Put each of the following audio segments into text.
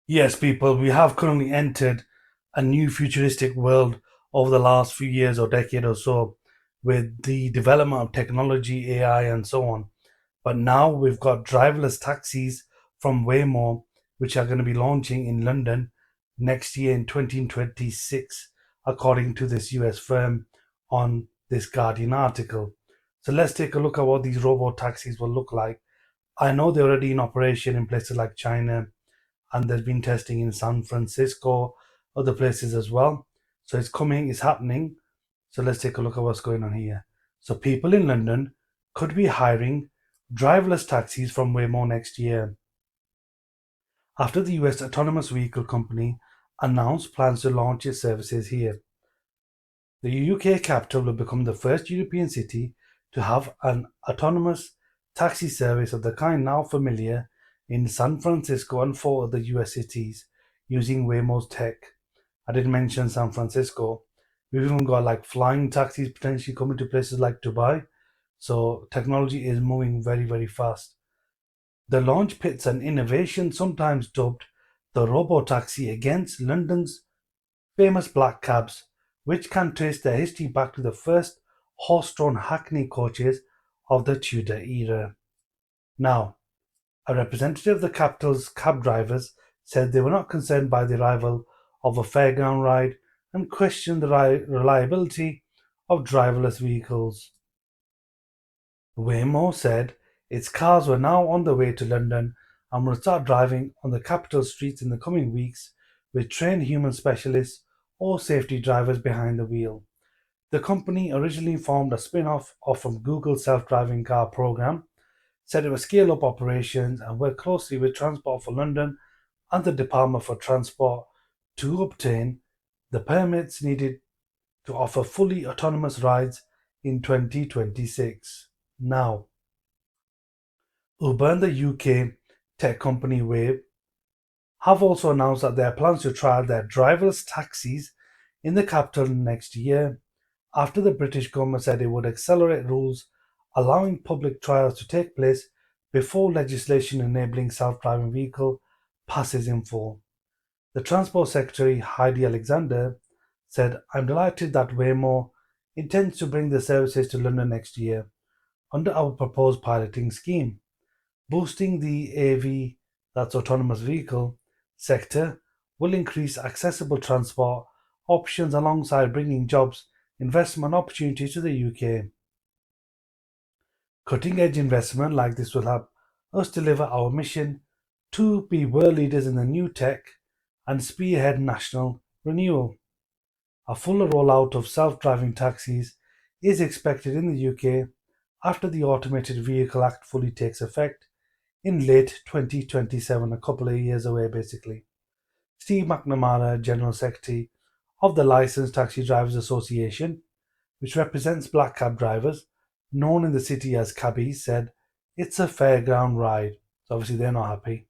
Yes, people, we have currently entered a new futuristic world over the last few years or decade or so with the development of technology, AI, and so on. But now we've got driverless taxis from Waymo, which are going to be launching in London next year in 2026, according to this US firm on this Guardian article. So let's take a look at what these robot taxis will look like. I know they're already in operation in places like China, and there's been testing in San Francisco, other places as well. So it's coming, it's happening. So let's take a look at what's going on here. So people in London could be hiring driverless taxis from Waymo next year after the US autonomous vehicle company announced plans to launch its services here. The UK capital will become the first European city to have an autonomous taxi service of the kind now familiar in San Francisco and four other US cities using Waymo's tech. I did mention San Francisco. We've even got like flying taxis potentially coming to places like Dubai. So technology is moving very, very fast. The launch pits an innovation sometimes dubbed the robotaxi against London's famous black cabs, which can trace their history back to the first horse-drawn hackney coaches of the Tudor era. Now, a representative of the capital's cab drivers said they were not concerned by the arrival of a fairground ride and questioned the reliability of driverless vehicles. Waymo said its cars were now on their way to London and will start driving on the capital streets in the coming weeks with trained human specialists or safety drivers behind the wheel. The company, originally formed a spin-off of from Google's self-driving car program, said it would scale up operations and work closely with Transport for London and the Department for Transport to obtain the permits needed to offer fully autonomous rides in 2026. Now, Uber and the UK tech company Wave have also announced that their plans to trial their driverless taxis in the capital next year, after the British government said it would accelerate rules allowing public trials to take place before legislation enabling self-driving vehicle passes in full. The Transport Secretary Heidi Alexander said, "I'm delighted that Waymo intends to bring the services to London next year under our proposed piloting scheme. Boosting the AV, that's autonomous vehicle, sector will increase accessible transport options alongside bringing jobs, investment opportunities to the UK. Cutting edge investment like this will help us deliver our mission to be world leaders in the new tech and spearhead national renewal. A fuller rollout of self driving taxis is expected in the UK after the Automated Vehicle Act fully takes effect in late 2027, a couple of years away basically." Steve McNamara, General Secretary of the Licensed Taxi Drivers Association, which represents black cab drivers, known in the city as cabbies, said, "It's a fairground ride." So obviously they're not happy.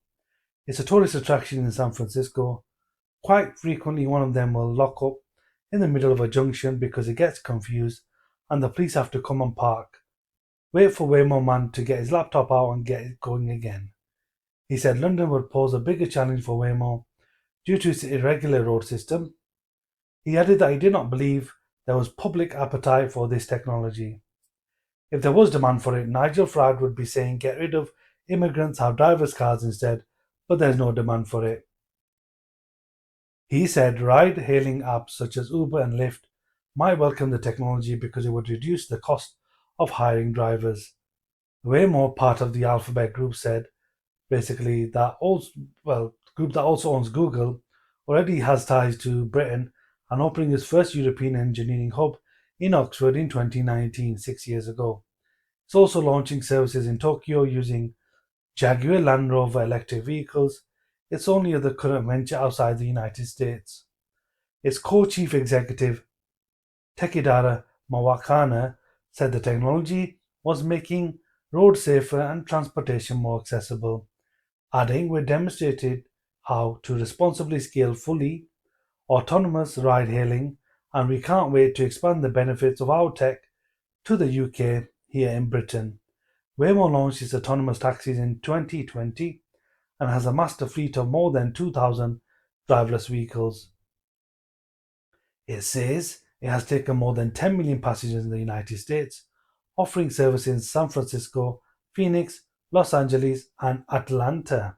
"It's a tourist attraction in San Francisco. Quite frequently one of them will lock up in the middle of a junction because it gets confused and the police have to come and park. Wait for Waymo man to get his laptop out and get it going again." He said London would pose a bigger challenge for Waymo due to its irregular road system. He added that he did not believe there was public appetite for this technology. If there was demand for it, Nigel Farage would be saying get rid of immigrants, have driverless cars instead, but there's no demand for it. He said ride hailing apps such as Uber and Lyft might welcome the technology because it would reduce the cost of hiring drivers. Waymo, part of the Alphabet Group, said basically that also, well, group that also owns Google, already has ties to Britain and opening its first European engineering hub in Oxford in 2019, 6 years ago. It's also launching services in Tokyo using Jaguar Land Rover electric vehicles, its only other current venture outside the United States. Its co-chief executive, Tekidara Mawakana, said the technology was making roads safer and transportation more accessible, adding, "We demonstrated how to responsibly scale fully autonomous ride hailing, and we can't wait to expand the benefits of our tech to the UK here in Britain." Waymo launched its autonomous taxis in 2020 and has amassed a fleet of more than 2,000 driverless vehicles. It says it has taken more than 10 million passengers in the United States, offering service in San Francisco, Phoenix, Los Angeles, and Atlanta.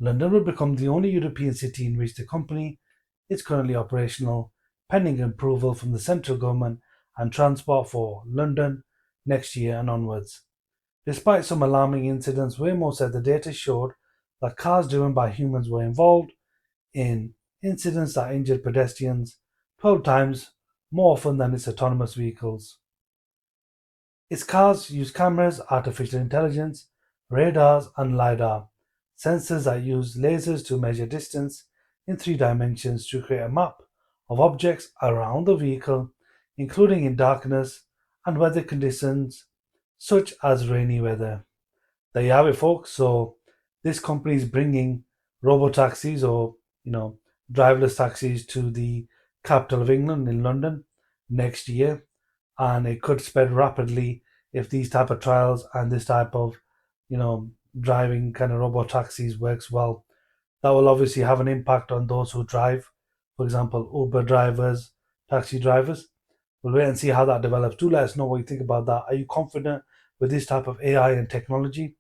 London will become the only European city in which the company is currently operational, pending approval from the central government and Transport for London next year and onwards. Despite some alarming incidents, Waymo said the data showed that cars driven by humans were involved in incidents that injured pedestrians 12 times more often than its autonomous vehicles. Its cars use cameras, artificial intelligence, radars, and LiDAR, sensors that use lasers to measure distance in 3 dimensions to create a map of objects around the vehicle, including in darkness and weather conditions such as rainy weather. There you have it, folks. So this company is bringing robotaxis or driverless taxis to the capital of England in London next year, and it could spread rapidly if these type of trials and this type of driving kind of robot taxis works well. That will obviously have an impact on those who drive, for example, Uber drivers, taxi drivers. We'll wait and see how that develops. Do let us know what you think about that. Are you confident with this type of AI and technology?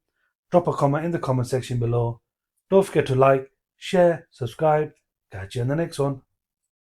Drop a comment in the comment section below. Don't forget to like, share, subscribe. Catch you in the next one.